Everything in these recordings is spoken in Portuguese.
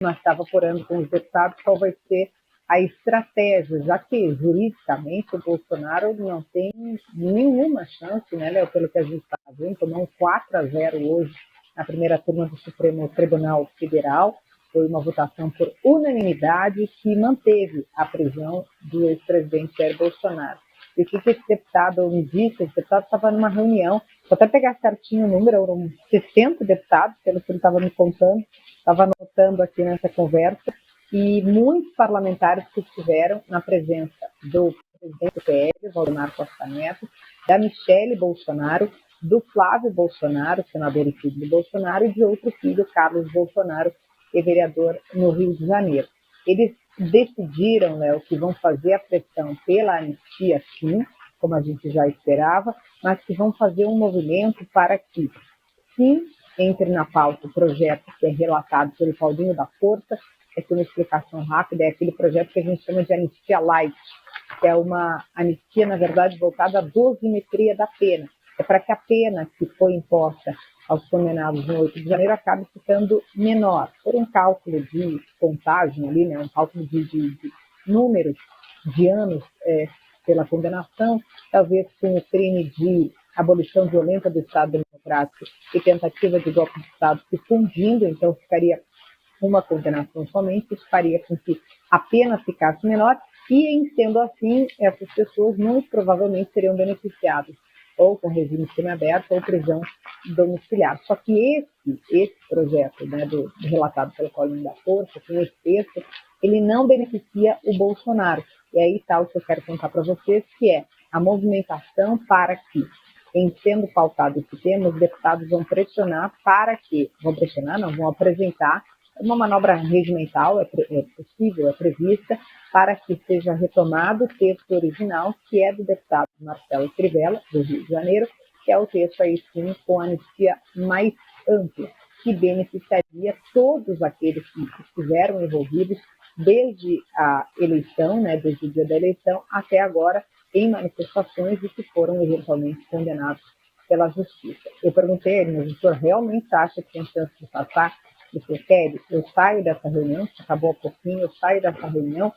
mas estava apurando com os deputados qual vai ser a estratégia, já que juridicamente o Bolsonaro não tem nenhuma chance, né, Léo, pelo que a gente está vendo, tomou um 4-0 hoje na primeira turma do Supremo Tribunal Federal. Foi uma votação por unanimidade que manteve a prisão do ex-presidente Jair Bolsonaro. E o que esse deputado me disse? Esse deputado estava numa reunião, vou até pegar certinho o número, eram 60 deputados, pelo que ele estava me contando, estava anotando aqui nessa conversa, e muitos parlamentares que estiveram na presença do presidente do PL, Valdemar Costa Neto, da Michele Bolsonaro, do Flávio Bolsonaro, senador e filho do Bolsonaro, e de outro filho, Carlos Bolsonaro, que é vereador no Rio de Janeiro. Eles decidiram, Léo, que vão fazer a pressão pela anistia, sim, como a gente já esperava, mas que vão fazer um movimento para que, sim, entre na pauta o projeto que é relatado pelo Paulinho da Força. Essa é uma explicação rápida, é aquele projeto que a gente chama de anistia light, que é uma anistia, na verdade, voltada à dosimetria da pena. É para que a pena que foi imposta aos condenados no 8 de janeiro acabe ficando menor, por um cálculo de contagem ali, né, um cálculo de números de anos pela condenação, talvez com o crime de abolição violenta do Estado Democrático e tentativa de golpe de Estado se fundindo, então ficaria uma condenação somente, isso faria com que a pena ficasse menor e, em sendo assim, essas pessoas muito provavelmente seriam beneficiadas ou com regime semiaberto ou prisão domiciliar. Só que esse projeto, né, relatado pelo Paulinho da Força, com esse texto, ele não beneficia o Bolsonaro. E aí está o que eu quero contar para vocês, que é a movimentação para que, em sendo pautado esse tema, os deputados vão pressionar para que, vão apresentar uma manobra regimental, é possível, é prevista, para que seja retomado o texto original, que é do deputado Marcelo Crivella, do Rio de Janeiro, que é o texto aí sim com anistia mais ampla, que beneficiaria todos aqueles que estiveram envolvidos desde a eleição, né, desde o dia da eleição até agora, em manifestações e que foram eventualmente condenados pela justiça. Eu perguntei a ele, mas o senhor realmente acha que tem chance de passar? Ele Kelly, eu saio dessa reunião, acabou há pouquinho, eu saio dessa reunião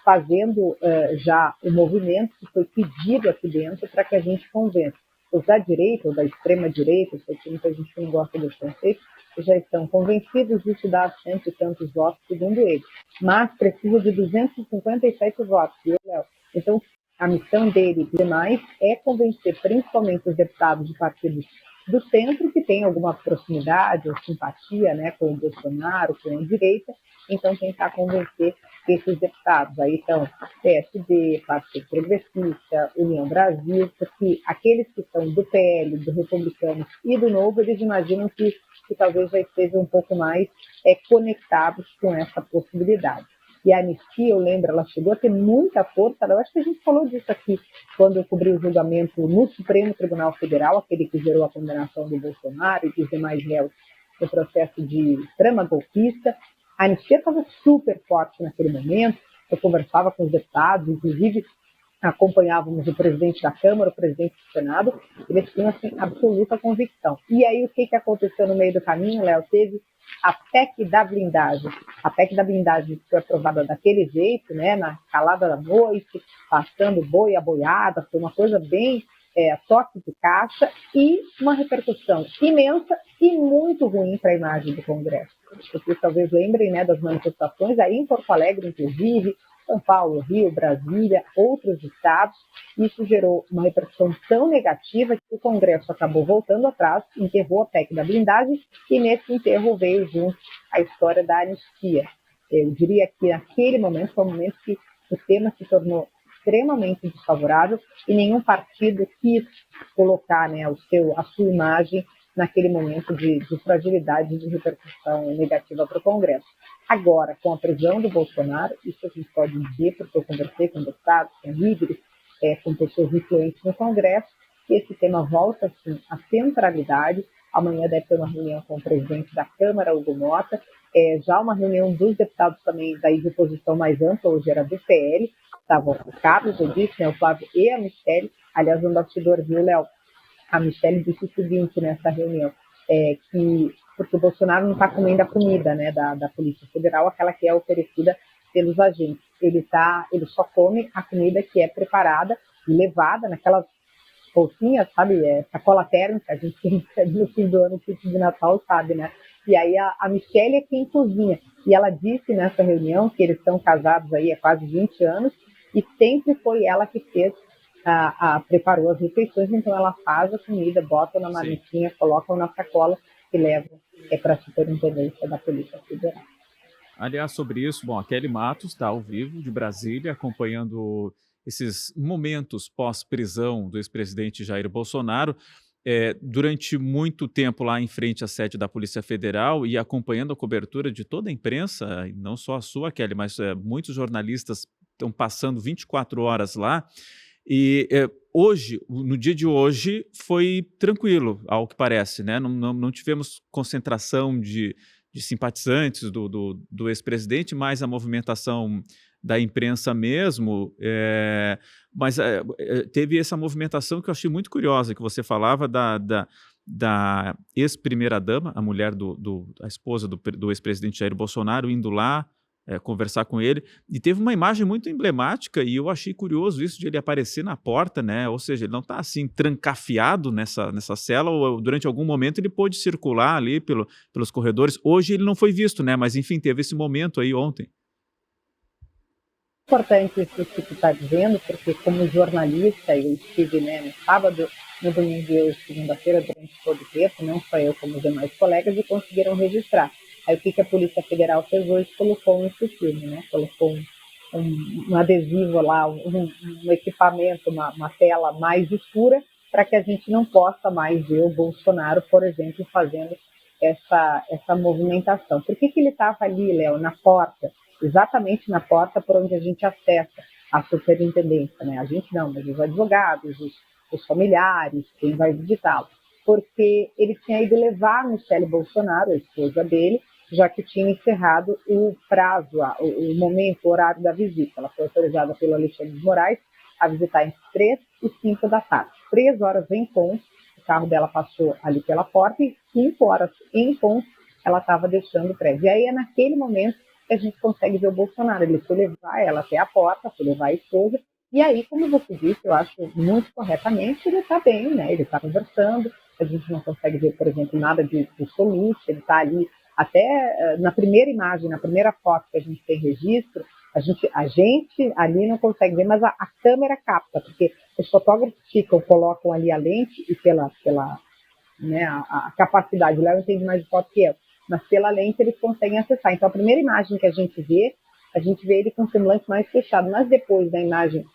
fazendo já o movimento que foi pedido aqui dentro para que a gente convença. Os da direita ou da extrema-direita, sei que muita gente não gosta desse conceito, já estão convencidos de dar cento e tantos votos, segundo ele. Mas precisa de 257 votos, viu, Léo? Então, a missão dele e demais é convencer principalmente os deputados de partidos do centro, que tem alguma proximidade ou simpatia, né, com o Bolsonaro, com a direita, então tentar convencer esses deputados. Aí estão PSD, Partido Progressista, União Brasil, porque aqueles que estão do PL, do Republicanos e do Novo, eles imaginam que talvez já estejam um pouco mais conectados com essa possibilidade. E a anistia, eu lembro, ela chegou a ter muita força. Eu acho que a gente falou disso aqui quando eu cobri o julgamento no Supremo Tribunal Federal, aquele que gerou a condenação do Bolsonaro e dos demais réus no processo de trama golpista. A anistia estava super forte naquele momento. Eu conversava com os deputados, inclusive acompanhávamos o presidente da Câmara, o presidente do Senado, eles tinham assim, absoluta convicção. E aí o que aconteceu no meio do caminho, Léo? Teve a PEC da blindagem. A PEC da blindagem foi aprovada daquele jeito, né, na calada da noite, passando boi a boiada, foi uma coisa bem toque de caixa e uma repercussão imensa e muito ruim para a imagem do Congresso. Vocês talvez lembrem, né, das manifestações aí em Porto Alegre, inclusive, São Paulo, Rio, Brasília, outros estados. Isso gerou uma repercussão tão negativa que o Congresso acabou voltando atrás, enterrou a PEC da blindagem e nesse enterro veio junto a história da anistia. Eu diria que naquele momento foi um momento que o tema se tornou extremamente desfavorável e nenhum partido quis colocar, né, a sua imagem naquele momento de fragilidade e de repercussão negativa para o Congresso. Agora, com a prisão do Bolsonaro, isso a gente pode dizer, porque eu conversei com deputados, com líderes, com pessoas influentes no Congresso, que esse tema volta, sim, à centralidade. Amanhã deve ter uma reunião com o presidente da Câmara, Hugo Mota, já uma reunião dos deputados também daí de oposição mais ampla, hoje era do PL, estavam o Carlos, eu disse, né, o Flávio e a Michele. Aliás, no bastidor, viu, Léo? A Michele disse o seguinte nessa reunião, que porque o Bolsonaro não está comendo a comida, né, da Polícia Federal, aquela que é oferecida pelos agentes. Ele só come a comida que é preparada e levada naquelas bolsinhas, sabe, sacola térmica, a gente que recebe no fim do ano, kit de Natal, sabe, né? E aí a Michelle é quem cozinha. E ela disse nessa reunião que eles estão casados aí há quase 20 anos e sempre foi ela que fez, preparou as refeições, então ela faz a comida, bota na marmitinha, coloca na sacola e leva para a superintendência da Polícia Federal. Aliás, sobre isso, bom, a Kelly Matos está ao vivo de Brasília, acompanhando esses momentos pós-prisão do ex-presidente Jair Bolsonaro. Durante muito tempo lá em frente à sede da Polícia Federal e acompanhando a cobertura de toda a imprensa, e não só a sua, Kelly, mas muitos jornalistas estão passando 24 horas lá. E hoje, no dia de hoje, foi tranquilo, ao que parece, né? Não tivemos concentração de simpatizantes do ex-presidente, mais a movimentação da imprensa mesmo, mas teve essa movimentação que eu achei muito curiosa, que você falava da ex-primeira-dama, a mulher a esposa do ex-presidente Jair Bolsonaro, indo lá conversar com ele, e teve uma imagem muito emblemática, e eu achei curioso isso de ele aparecer na porta, né? Ou seja, ele não está assim trancafiado nessa cela, ou durante algum momento ele pôde circular ali pelos corredores. Hoje ele não foi visto, né? Mas enfim, teve esse momento aí ontem. Importante isso que tu está dizendo, porque como jornalista eu estive, né, no sábado, no domingo e hoje, segunda-feira, durante todo o tempo, não só eu como os demais colegas, e conseguiram registrar. Aí o que a Polícia Federal fez hoje? Colocou esse filme, né? Colocou um adesivo lá, um equipamento, uma tela mais escura, para que a gente não possa mais ver o Bolsonaro, por exemplo, fazendo essa movimentação. Por que ele estava ali, Léo, na porta? Exatamente na porta por onde a gente acessa a superintendência, né? A gente não, mas os advogados, os familiares, quem vai visitá-lo. Porque ele tinha ido levar a Michelle Bolsonaro, a esposa dele, já que tinha encerrado o prazo, o momento, o horário da visita. Ela foi autorizada pelo Alexandre de Moraes a visitar entre 3 e 5 da tarde. 3 horas em ponto, o carro dela passou ali pela porta e 5 horas em ponto ela estava deixando o prédio. E aí é naquele momento que a gente consegue ver o Bolsonaro. Ele foi levar ela até a porta, foi levar a esposa, e aí, como você disse, eu acho muito corretamente, ele está bem, né? Ele está conversando, a gente não consegue ver, por exemplo, nada de soluço, ele está ali, até na primeira imagem, na primeira foto que a gente tem registro, a gente ali não consegue ver, mas a câmera capta, porque os fotógrafos colocam ali a lente e pela né, a capacidade, o Léo entende mais de foto que eu, mas pela lente eles conseguem acessar. Então, a primeira imagem que a gente vê ele com o semblante mais fechado, mas depois da imagem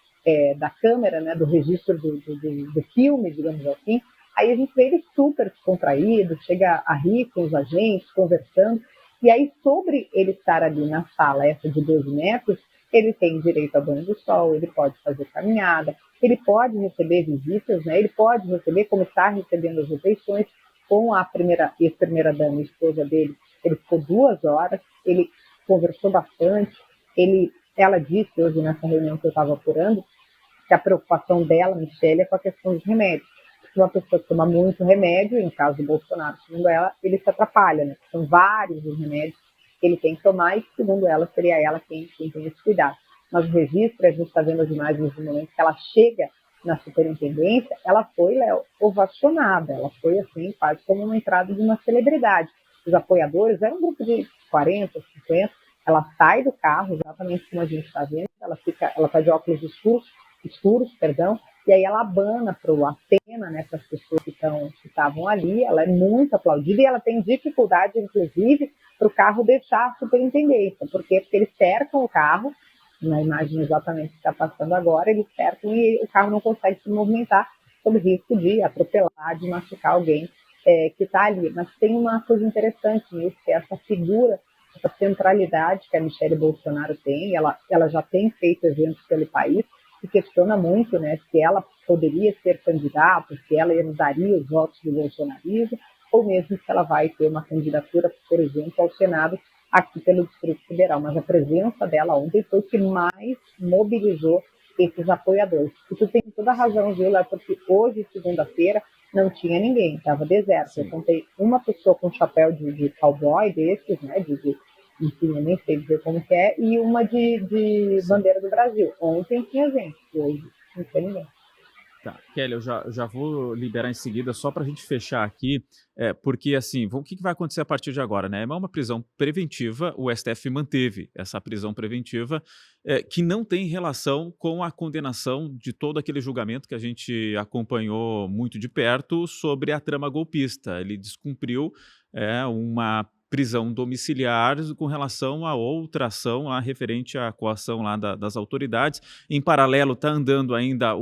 da câmera, né, do registro do filme, digamos assim, aí a gente vê ele super descontraído, chega a rir com os agentes, conversando, e aí sobre ele estar ali na sala essa de 12 metros, ele tem direito a banho do sol, ele pode fazer caminhada, ele pode receber visitas, né, ele pode receber, como está recebendo as refeições, com a ex-primeira-dama, esposa dele, ele ficou 2 horas, ele conversou bastante, ela disse hoje nessa reunião que eu estava apurando, que a preocupação dela, Michelle, é com a questão dos remédios. Porque uma pessoa que toma muito remédio, em caso do Bolsonaro, segundo ela, ele se atrapalha, né? São vários os remédios que ele tem que tomar e, segundo ela, seria ela quem tem esse cuidado. Mas o registro, a gente está vendo as imagens no momento que ela chega na superintendência, ela foi, Léo, ovacionada, ela foi, assim, quase como uma entrada de uma celebridade. Os apoiadores, era um grupo de 40, 50, ela sai do carro, exatamente como a gente está vendo, ela está de óculos escuros, e aí ela abana acena, né, para as pessoas que estavam ali, ela é muito aplaudida e ela tem dificuldade, inclusive, para o carro deixar a superintendência, porque eles cercam o carro, na imagem exatamente que está passando agora, eles cercam e o carro não consegue se movimentar sob risco de atropelar, de machucar alguém que está ali. Mas tem uma coisa interessante nisso, que é essa figura, essa centralidade que a Michelle Bolsonaro tem, ela já tem feito eventos pelo país, se questiona muito, né, se ela poderia ser candidata, se ela herdaria os votos do bolsonarismo, ou mesmo se ela vai ter uma candidatura, por exemplo, ao Senado aqui pelo Distrito Federal. Mas a presença dela ontem foi o que mais mobilizou esses apoiadores. E tu tem toda a razão, viu, Léo, porque hoje, segunda-feira, não tinha ninguém, estava deserto. Eu Sim. contei uma pessoa com chapéu de cowboy desses, né, enfim, eu nem sei dizer como que é, e uma de Sim. bandeira do Brasil. Ontem tinha gente, hoje não tinha ninguém. Tá, Kelly, eu já vou liberar em seguida, só para a gente fechar aqui, porque assim, o que que vai acontecer a partir de agora, né? É uma prisão preventiva, o STF manteve essa prisão preventiva, que não tem relação com a condenação de todo aquele julgamento que a gente acompanhou muito de perto sobre a trama golpista. Ele descumpriu uma prisão domiciliar com relação a outra ação, a referente à coação lá das autoridades. Em paralelo, está andando ainda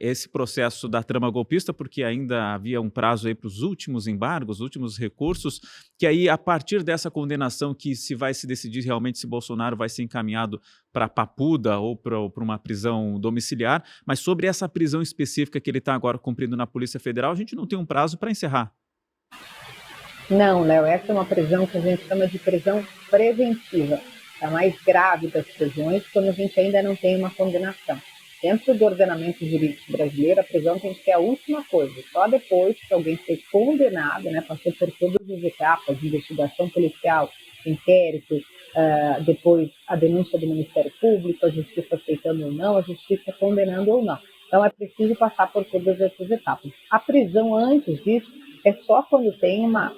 esse processo da trama golpista, porque ainda havia um prazo aí para os últimos embargos, os últimos recursos, que aí, a partir dessa condenação que se vai se decidir realmente se Bolsonaro vai ser encaminhado para Papuda ou para uma prisão domiciliar, mas sobre essa prisão específica que ele está agora cumprindo na Polícia Federal, a gente não tem um prazo para encerrar. Não, Léo, essa é uma prisão que a gente chama de prisão preventiva. É a mais grave das prisões, quando a gente ainda não tem uma condenação. Dentro do ordenamento jurídico brasileiro, a prisão tem que ser a última coisa. Só depois que alguém foi condenado, né, passou por todas as etapas de investigação policial, inquérito, depois a denúncia do Ministério Público, a justiça aceitando ou não, a justiça condenando ou não. Então é preciso passar por todas essas etapas. A prisão antes disso é só quando tem uma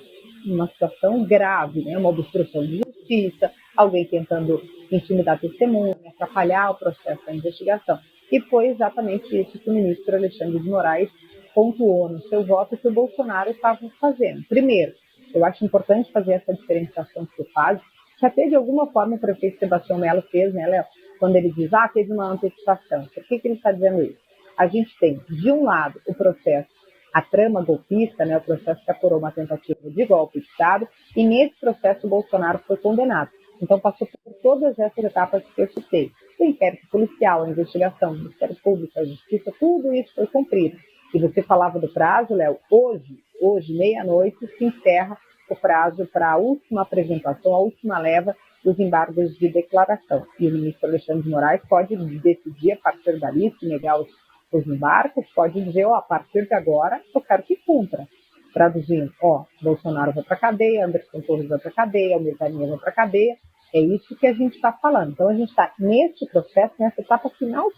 situação grave, né? Uma obstrução de justiça, alguém tentando intimidar testemunha, atrapalhar o processo da investigação. E foi exatamente isso que o ministro Alexandre de Moraes pontuou no seu voto que o Bolsonaro estava fazendo. Primeiro, eu acho importante fazer essa diferenciação que você faz, que até de alguma forma o prefeito Sebastião Melo fez, né, Léo? Quando ele diz, teve uma antecipação. Por que ele está dizendo isso? A gente tem, de um lado, o processo, a trama golpista, né, o processo que apurou uma tentativa de golpe de Estado, e nesse processo o Bolsonaro foi condenado. Então passou por todas essas etapas que eu citei. O inquérito policial, a investigação, o Ministério Público, a Justiça, tudo isso foi cumprido. E você falava do prazo, Léo, hoje, meia-noite, se encerra o prazo para a última apresentação, a última leva dos embargos de declaração. E o ministro Alexandre de Moraes pode decidir, a partir dali, se negar os embargos, pode dizer, a partir de agora, eu quero que cumpra. Traduzindo, Bolsonaro vai para a cadeia, Anderson Torres vai para a cadeia, Almir Garnier vai para a cadeia. É isso que a gente está falando. Então, a gente está nesse processo, nessa etapa final.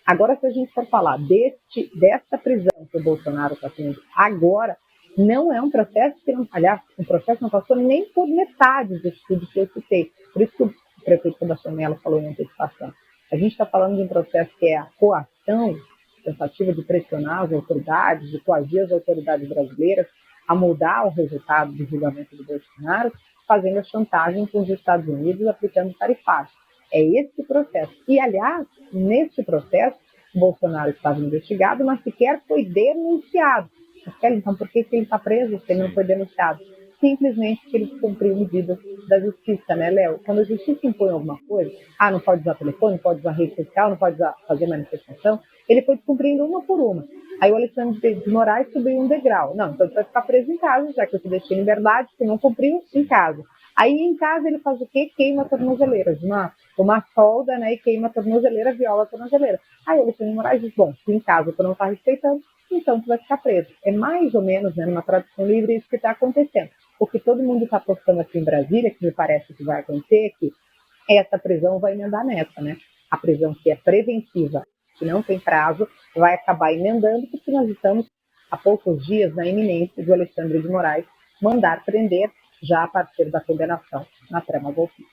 Agora, se a gente for falar dessa prisão que o Bolsonaro está tendo agora, não é um processo que não, aliás, um processo não passou nem por metade do estudo que eu citei. Por isso que o prefeito Sebastião Melo falou em antecipação. A gente está falando de um processo que é a coação, tentativa de pressionar as autoridades, de coagir as autoridades brasileiras a mudar o resultado do julgamento do Bolsonaro, fazendo a chantagem com os Estados Unidos, aplicando tarifário. É esse processo. E, aliás, nesse processo, o Bolsonaro estava investigado, mas sequer foi denunciado. Então, por que ele está preso se ele não foi denunciado? Simplesmente porque ele cumpriu medidas da justiça, né, Léo? Quando a justiça impõe alguma coisa, não pode usar telefone, não pode usar rede social, não pode fazer manifestação, ele foi descumprindo uma por uma. Aí o Alexandre de Moraes subiu um degrau. Não, então ele vai ficar preso em casa, já que eu te deixei em liberdade, se não cumpriu, em casa. Aí em casa ele faz o quê? Queima a tornozeleira. Uma solda, né, e queima a tornozeleira, viola a tornozeleira. Aí o Alexandre de Moraes diz, se em casa tu não está respeitando, então tu vai ficar preso. É mais ou menos, né, numa tradução livre, isso que está acontecendo. O que todo mundo está apostando aqui em Brasília, que me parece que vai acontecer, é que essa prisão vai emendar nessa, né? A prisão que é preventiva, que não tem prazo, vai acabar emendando, porque nós estamos há poucos dias na iminência do Alexandre de Moraes mandar prender já a partir da condenação na trama golpista.